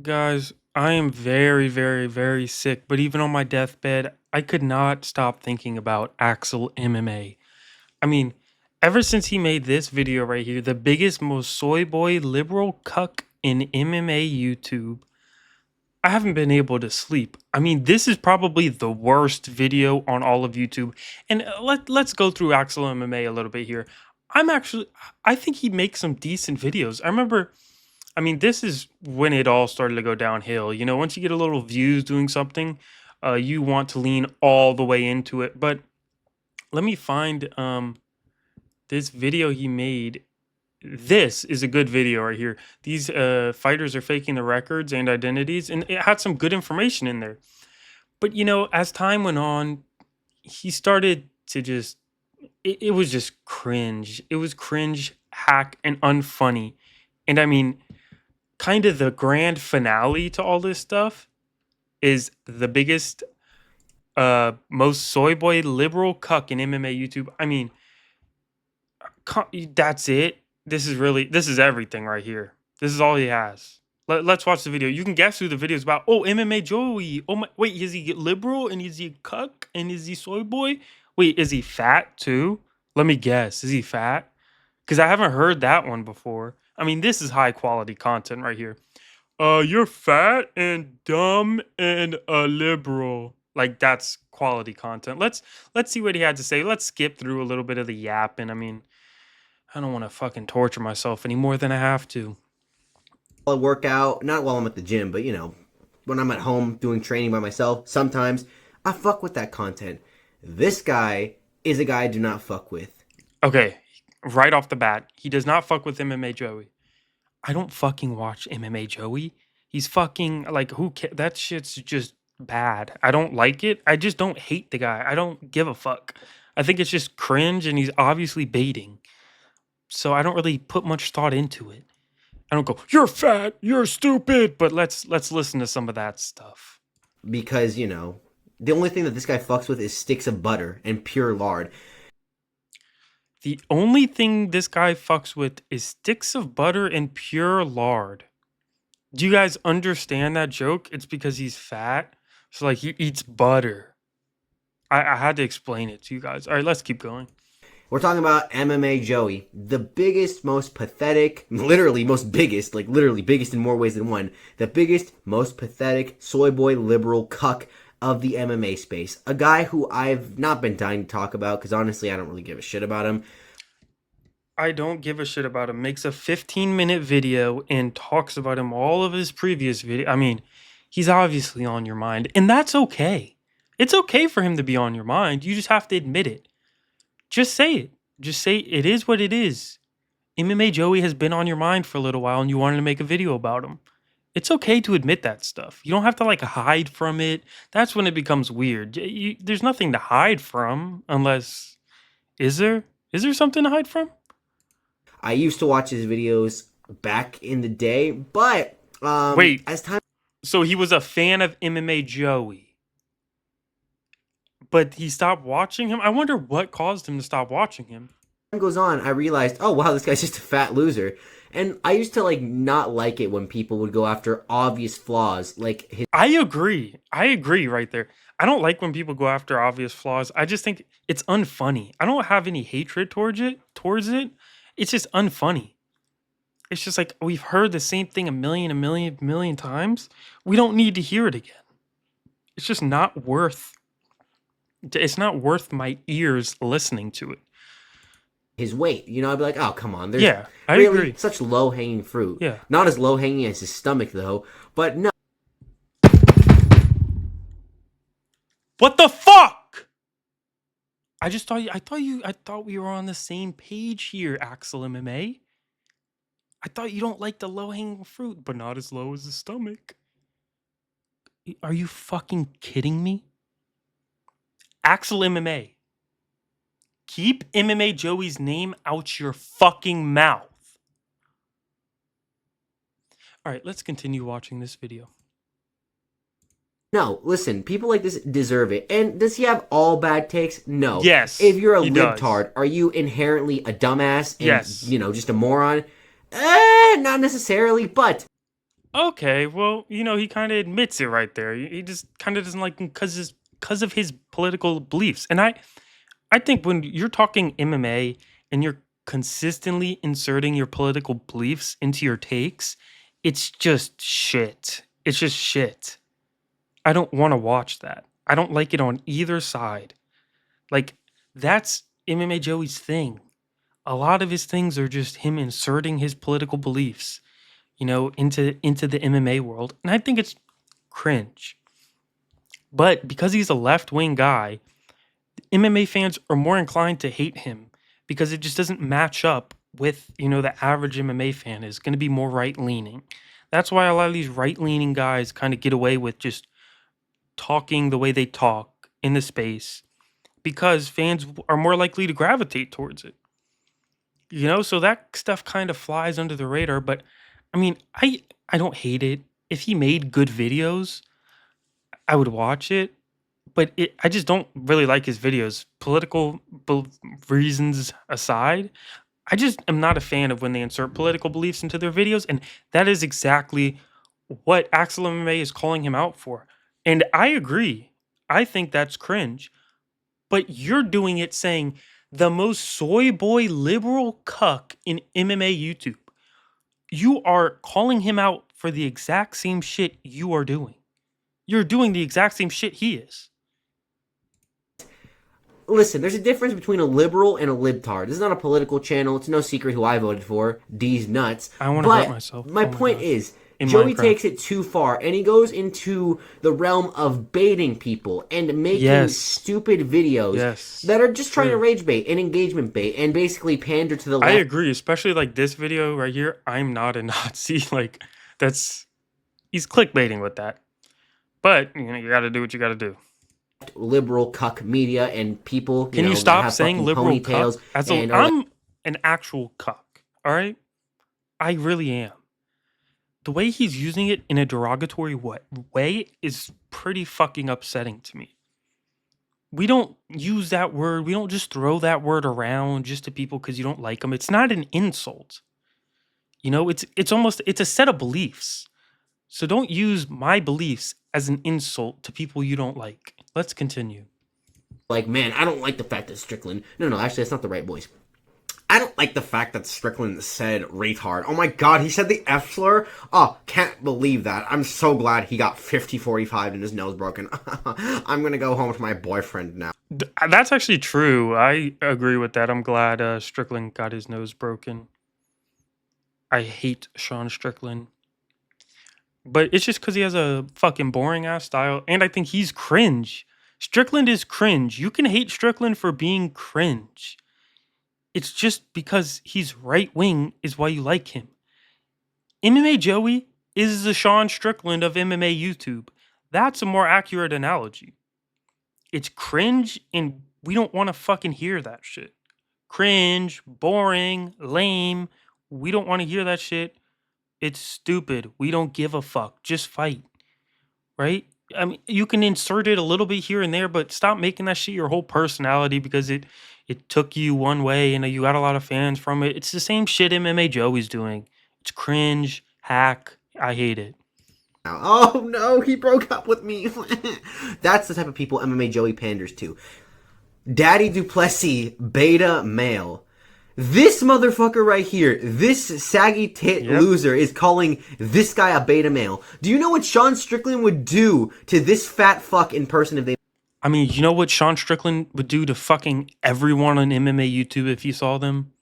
Guys, I am very, very, very sick, but even on my deathbed, I could not stop thinking about Axel MMA. I mean, ever since he made this video right here, the biggest, most soy boy liberal cuck in MMA YouTube, I haven't been able to sleep. I mean, this is probably the worst video on all of YouTube. And let's go through Axel MMA a little bit here. I'm actually, I think he makes some decent videos. I mean, this is when it all started to go downhill. You know, once you get a little views doing something, you want to lean all the way into it. But let me find this video he made. This is a good video right here. These fighters are faking the records and identities, and it had some good information in there. But you know, as time went on, he started to just it was just cringe. It was cringe, hack, and unfunny. And I mean, kind of the grand finale to all this stuff is the biggest most soy boy liberal cuck in MMA YouTube. I mean, that's it. This is everything right here. This is all he has. Let's watch the video. You can guess who the video is about. Oh, MMA Joey. Oh my, wait, is he liberal and is he a cuck and is he soy boy? Wait, is he fat too? Let me guess. Is he fat? Because I haven't heard that one before. I mean, this is high quality content right here. You're fat and dumb and a liberal. Like that's quality content. Let's see what he had to say. Let's skip through a little bit of the yapping. I mean, I don't want to fucking torture myself any more than I have to. I work out, not while I'm at the gym, but when I'm at home doing training by myself, sometimes I fuck with that content. This guy is a guy I do not fuck with. Okay, right off the bat, he does not fuck with MMA Joey. I don't fucking watch MMA Joey. He's fucking like who that shit's just bad. I don't like it. I just don't hate the guy. I don't give a fuck. I think it's just cringe and he's obviously baiting. So I don't really put much thought into it. I don't go, "You're fat, you're stupid," but let's listen to some of that stuff. Because, the only thing that this guy fucks with is sticks of butter and pure lard. The only thing this guy fucks with is sticks of butter and pure lard. Do you guys understand that joke? It's because he's fat. So like he eats butter. I had to explain it to you guys. All right, let's keep going. We're talking about MMA Joey, the biggest, most pathetic, literally most biggest, like literally biggest in more ways than one, the biggest, most pathetic soy boy liberal cuck of the MMA space. A guy who I've not been dying to talk about because honestly I don't really give a shit about him. I don't give a shit about him. Makes a 15-minute video and talks about him all of his previous video. I mean, he's obviously on your mind, and that's okay. It's okay for him to be on your mind. You just have to admit it. Just say it. Just say it is what it is. MMA Joey has been on your mind for a little while and you wanted to make a video about him. It's okay to admit that stuff. You don't have to like hide from it. That's when it becomes weird. There's nothing to hide from unless is there? Is there something to hide from? I used to watch his videos back in the day, but Wait, as time so he was a fan of MMA Joey, but he stopped watching him? I wonder what caused him to stop watching him. goes on, I realized, oh wow, this guy's just a fat loser. And I used to like not like it when people would go after obvious flaws, like his. I agree. I agree right there. I don't like when people go after obvious flaws. I just think it's unfunny. I don't have any hatred towards it. It's just unfunny. It's just like we've heard the same thing a million times. We don't need to hear it again. It's just not worth it's not worth my ears listening to it. His weight. I'd be like, oh come on, there's Yeah, I really agree. such low hanging fruit. Yeah. Not as low hanging as his stomach though, but no. What the fuck? I thought we were on the same page here, Axel MMA. I thought you don't like the low-hanging fruit, but not as low as the stomach. Are you fucking kidding me? Axel MMA. Keep MMA Joey's name out your fucking mouth. All right, let's continue watching this video. No, listen, people like this deserve it. And does he have all bad takes? No. Yes, If you're a he does. libtard, are you inherently a dumbass and Yes. just a moron? Not necessarily, but Okay, well, he kind of admits it right there. He just kind of doesn't like him because of his political beliefs. And I think when you're talking MMA and you're consistently inserting your political beliefs into your takes, it's just shit. It's just shit. I don't want to watch that. I don't like it on either side. Like, that's MMA Joey's thing. A lot of his things are just him inserting his political beliefs, into the MMA world, and I think it's cringe. But because he's a left-wing guy, MMA fans are more inclined to hate him because it just doesn't match up with, the average MMA fan is going to be more right-leaning. That's why a lot of these right-leaning guys kind of get away with just talking the way they talk in the space because fans are more likely to gravitate towards it. So that stuff kind of flies under the radar, but I mean, I don't hate it. If he made good videos, I would watch it, but I just don't really like his videos. Political reasons aside, I just am not a fan of when they insert political beliefs into their videos, and that is exactly what Axel MMA is calling him out for. And I agree. I think that's cringe, but you're doing it saying the most soy boy liberal cuck in MMA YouTube. You are calling him out for the exact same shit you are doing. You're doing the exact same shit he is. Listen, there's a difference between a liberal and a libtard. This is not a political channel. It's no secret who I voted for. D's nuts. I want to hurt myself. My Oh my point God. is, In Joey Minecraft. takes it too far, and he goes into the realm of baiting people and making Yes. stupid videos Yes. that are just trying to True. rage bait and engagement bait and basically pander to the I left. agree, especially like this video right here. I'm not a Nazi. Like he's clickbaiting with that. But you got to do what you got to do. Liberal cuck media and people, Can you that stop have saying fucking liberal ponytails cuck? and are like, I'm an actual cuck. All right, I really am. The way he's using it in a derogatory way is pretty fucking upsetting to me. We don't use that word. We don't just throw that word around just to people because you don't like them. It's not an insult. It's a set of beliefs. So don't use my beliefs as an insult to people you don't like. Let's continue. man, I don't like the fact that Strickland. No, actually, that's not the right voice. I don't like the fact that Strickland said retard. Oh my god, he said the F slur? Oh, can't believe that. I'm so glad he got 50-45 and his nose broken. I'm gonna go home with my boyfriend now. That's actually true. I agree with that. I'm glad Strickland got his nose broken. I hate Sean Strickland. But it's just because he has a fucking boring ass style. And I think he's cringe. Strickland is cringe. You can hate Strickland for being cringe. It's just because he's right wing is why you like him. MMA Joey is the Sean Strickland of MMA YouTube. That's a more accurate analogy. It's cringe and we don't want to fucking hear that shit. Cringe, boring, lame. We don't want to hear that shit. It's stupid. We don't give a fuck. Just fight. Right? I mean, you can insert it a little bit here and there, but stop making that shit your whole personality because it took you one way and you got a lot of fans from it. It's the same shit MMA Joey's doing. It's cringe, hack. I hate it. Oh no, he broke up with me. That's the type of people MMA Joey panders to. Daddy Duplessis, beta male. This motherfucker right here, this saggy tit loser is calling this guy a beta male. Do you know what Sean Strickland would do to this fat fuck in person if they... I mean, you know what Sean Strickland would do to fucking everyone on MMA YouTube if you saw them?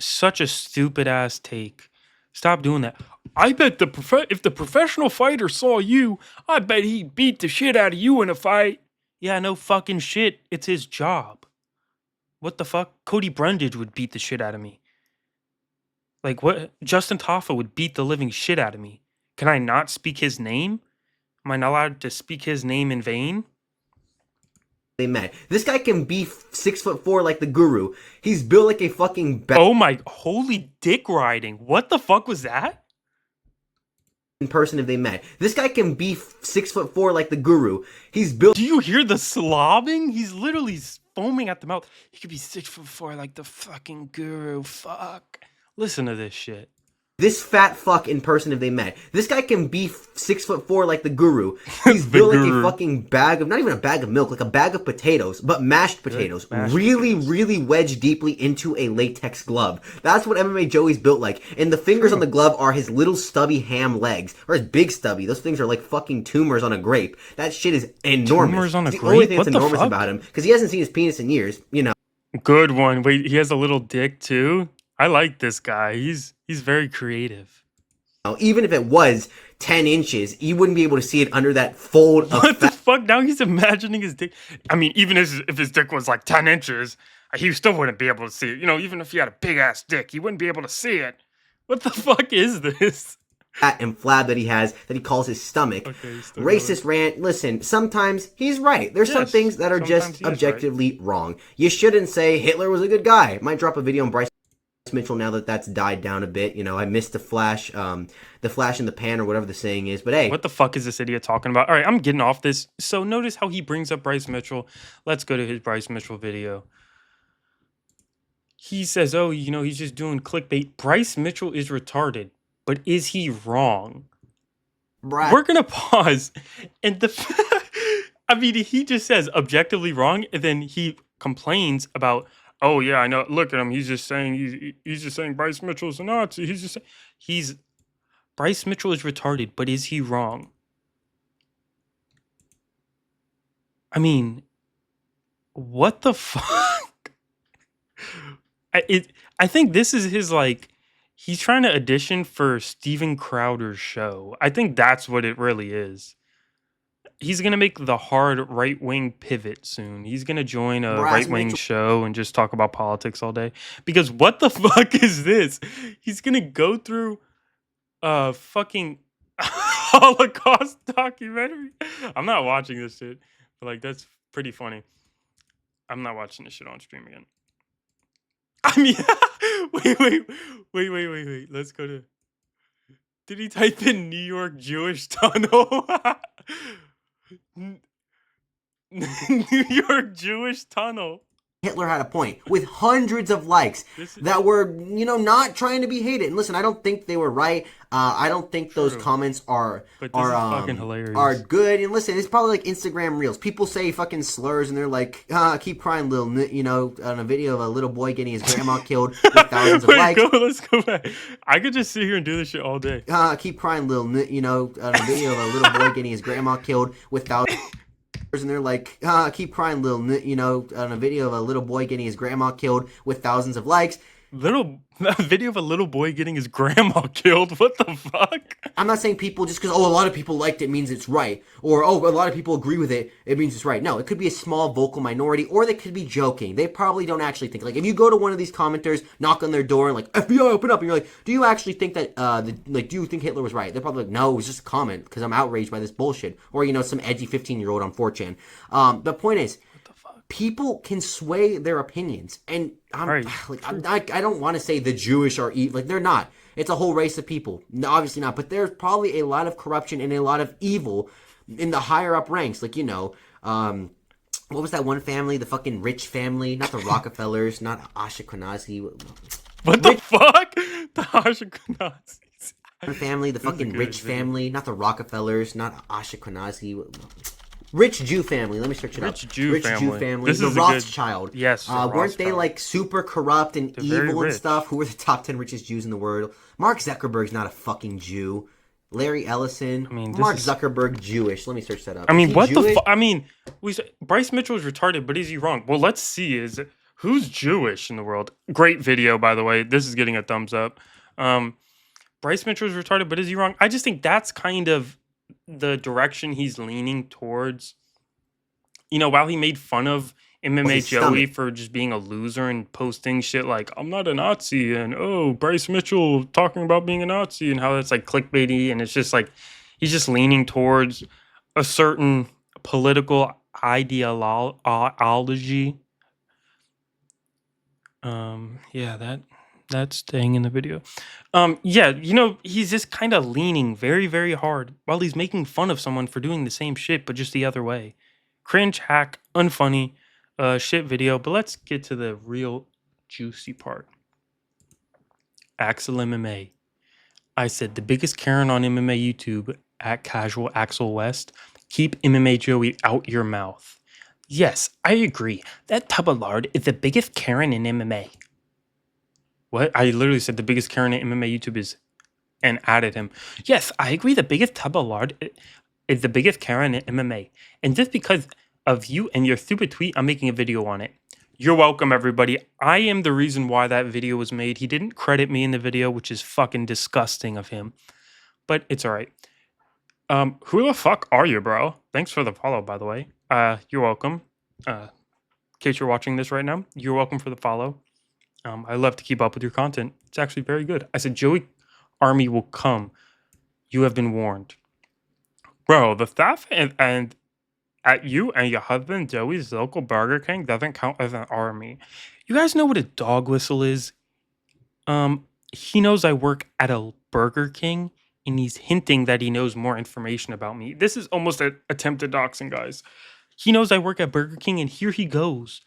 Such a stupid ass take. Stop doing that. I bet if the professional fighter saw you, I bet he'd beat the shit out of you in a fight. Yeah, no fucking shit. It's his job. What the fuck? Cody Brundage would beat the shit out of me. Like what? Justin Toffa would beat the living shit out of me. Can I not speak his name? Am I not allowed to speak his name in vain? They met. This guy can be 6'4" like the Guru. He's built like a fucking... Oh my... Holy dick riding. What the fuck was that? In person if they met. This guy can be 6'4" like the Guru. He's built... Do you hear the slobbing? He's literally foaming at the mouth. He could be 6'4" like the fucking Guru. Fuck. Listen to this shit. This fat fuck in person if they met. This guy can be 6'4" like the guru. He's The built like a guru. fucking bag of, not even a bag of milk, like a bag of potatoes, but mashed Good potatoes. mashed Really, potatoes. really wedged deeply into a latex glove. That's what MMA Joey's built like. And the fingers on True. the glove are his little stubby ham legs. Or his big stubby. Those things are like fucking tumors on a grape. That shit is enormous. Tumors on a It's the only grape? thing that's What the enormous about fuck? him, because he hasn't seen his penis in years, you know. Good one. Wait, he has a little dick too? I like this guy. He's very creative. Even if it was 10 inches, you wouldn't be able to see it under that fold of What the fat. fuck? Now he's imagining his dick. I mean, even if his dick was like 10 inches, he still wouldn't be able to see it. You know, even if he had a big ass dick, he wouldn't be able to see it. What the fuck is this? Fat and flab that he has that he calls his stomach. Okay, he's still going. Racist rant. Listen, sometimes he's right. There's some Yes, things that are sometimes just he is right. objectively wrong. You shouldn't say Hitler was a good guy. Might drop a video on Bryce Mitchell now that that's died down a bit. You know, I missed the flash in the pan or whatever the saying is. But hey, What the fuck is this idiot talking about? All right, I'm getting off this. So notice how he brings up Bryce Mitchell. Let's go to his Bryce Mitchell video. He says, oh, you know, he's just doing clickbait. Bryce Mitchell is retarded, but is he wrong? Brad, We're going to pause. And I mean, he just says objectively wrong. And then he complains about, oh, yeah, I know. Look at him. He's just saying, he's just saying Bryce Mitchell's a Nazi. Bryce Mitchell is retarded, but is he wrong? I mean, what the fuck? I think this is his, like, he's trying to audition for Steven Crowder's show. I think that's what it really is. He's gonna make the hard right wing pivot soon. He's gonna join a Brass right wing Mitchell show and just talk about politics all day. Because what the fuck is this? He's gonna go through a fucking Holocaust documentary. I'm not watching this shit, but like that's pretty funny. I'm not watching this shit on stream again. I mean, wait. Let's go to. Did he type in New York Jewish tunnel? New York Jewish tunnel. Hitler had a point with hundreds of likes This is that were, you know, not trying to be hated. And listen, I don't think they were right. I don't think those true, comments but this is fucking hilarious. are good. And listen, it's probably like Instagram reels. People say fucking slurs and they're like, keep crying, little, you know, on a video of a little boy getting his grandma killed with thousands of likes. Let's go back. I could just sit here and do this shit all day. Keep crying, little, you know, on a video of a little boy getting his grandma killed with thousands. And they're like, keep crying, little, you know, on a video of a little boy getting his grandma killed with thousands of likes. A video of a little boy getting his grandma killed. What the fuck? I'm not saying people just because, oh, a lot of people liked it means it's right. Or, oh, a lot of people agree with it, it means it's right. No, it could be a small vocal minority, or they could be joking. They probably don't actually think. Like, if you go to one of these commenters, knock on their door, and like, FBI, open up, and you're like, do you actually think that, do you think Hitler was right? They're probably like, no, it was just a comment, because I'm outraged by this bullshit. Or, you know, some edgy 15-year-old on 4chan. The point is, people can sway their opinions, and Right. I don't want to say the Jewish are evil. Like, they're not. It's a whole race of people. No, obviously not. But there's probably a lot of corruption and a lot of evil in the higher up ranks. Like, you know, what was that one family? The fucking rich family, not the Rockefellers, not Ashkenazi. What the fuck? The Ashkenazis. Family, the This is a fucking good rich video. family, not the Rockefellers, not Ashkenazi. Rich Jew family. Let me search it up. Rich Jew family. This The is a good- Rothschild. Yes, the weren't they Rothschild. like super corrupt and very evil and rich. stuff? Who were the top 10 richest Jews in the world? Mark Zuckerberg's not a fucking Jew. Larry Ellison. I mean, this Mark is- Zuckerberg Jewish. Let me search that up. I Is mean, he what the Jewish? fuck? I mean, Bryce Mitchell is retarded, but is he wrong? Well, let's see. Who's Jewish in the world? Great video, by the way. This is getting a thumbs up. Bryce Mitchell is retarded, but is he wrong? I just think that's kind of the direction he's leaning towards. You know, while he made fun of MMA his Joey stomach. for just being a loser and posting shit like, I'm not a Nazi, and oh, Bryce Mitchell talking about being a Nazi, and how that's like clickbaity, and it's just like, he's just leaning towards a certain political ideology. Yeah, that's staying in the video. Yeah, you know, he's just kind of leaning very, very hard while he's making fun of someone for doing the same shit, but just the other way. Cringe, hack, unfunny, shit video. But let's get to the real juicy part. Axel MMA. I said the biggest Karen on MMA YouTube at Casual Axel West. Keep MMA Joey out your mouth. Yes, I agree. That tub of lard is the biggest Karen in MMA. What? I literally said the biggest Karen in MMA YouTube is and added him. Yes, I agree. The biggest tub of lard is the biggest Karen in MMA. And just because of you and your stupid tweet, I'm making a video on it. You're welcome, everybody. I am the reason why that video was made. He didn't credit me in the video, which is fucking disgusting of him. But it's all right. Who the fuck are you, bro? Thanks for the follow, by the way. You're welcome. In case you're watching this right now, you're welcome for the follow. I love to keep up with your content. It's actually very good. I said, Joey Army will come. You have been warned. Bro, the staff and at you and your husband Joey's local Burger King doesn't count as an army. You guys know what a dog whistle is? He knows I work at a Burger King, and he's hinting that he knows more information about me. This is almost an attempted doxing, guys. He knows I work at Burger King, and here he goes,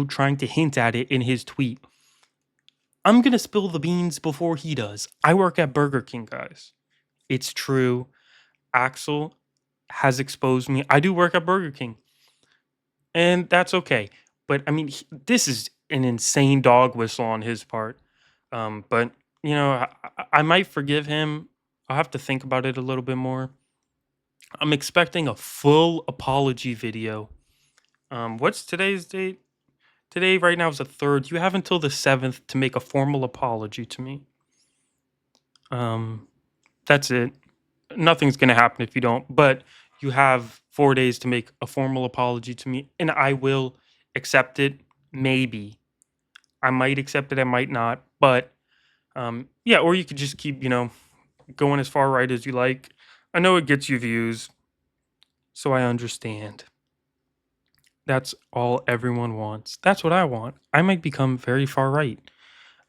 trying to hint at it in his tweet. I'm gonna spill the beans before he does. I work at Burger King, guys. It's true. Axel has exposed me. I do work at Burger King, and that's okay. But I mean, this is an insane dog whistle on his part. But I might forgive him. I'll have to think about it a little bit more. I'm expecting a full apology video. What's today's date? Today, right now, is the 3rd. You have until the 7th to make a formal apology to me. That's it. Nothing's gonna happen if you don't. But you have 4 days to make a formal apology to me, and I will accept it. Maybe I might accept it. I might not. But yeah, or you could just keep, going as far right as you like. I know it gets you views, so I understand. That's all everyone wants. That's what I want. I might become very far right.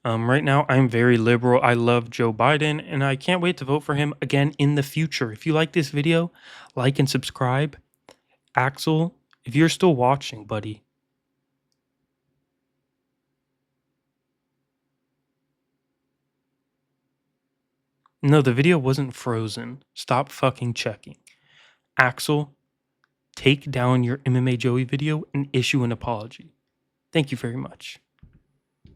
Right now, I'm very liberal. I love Joe Biden, and I can't wait to vote for him again in the future. If you like this video, like and subscribe. Axel, if you're still watching, buddy. No, the video wasn't frozen. Stop fucking checking. Axel, take down your MMA Joey video and issue an apology. Thank you very much.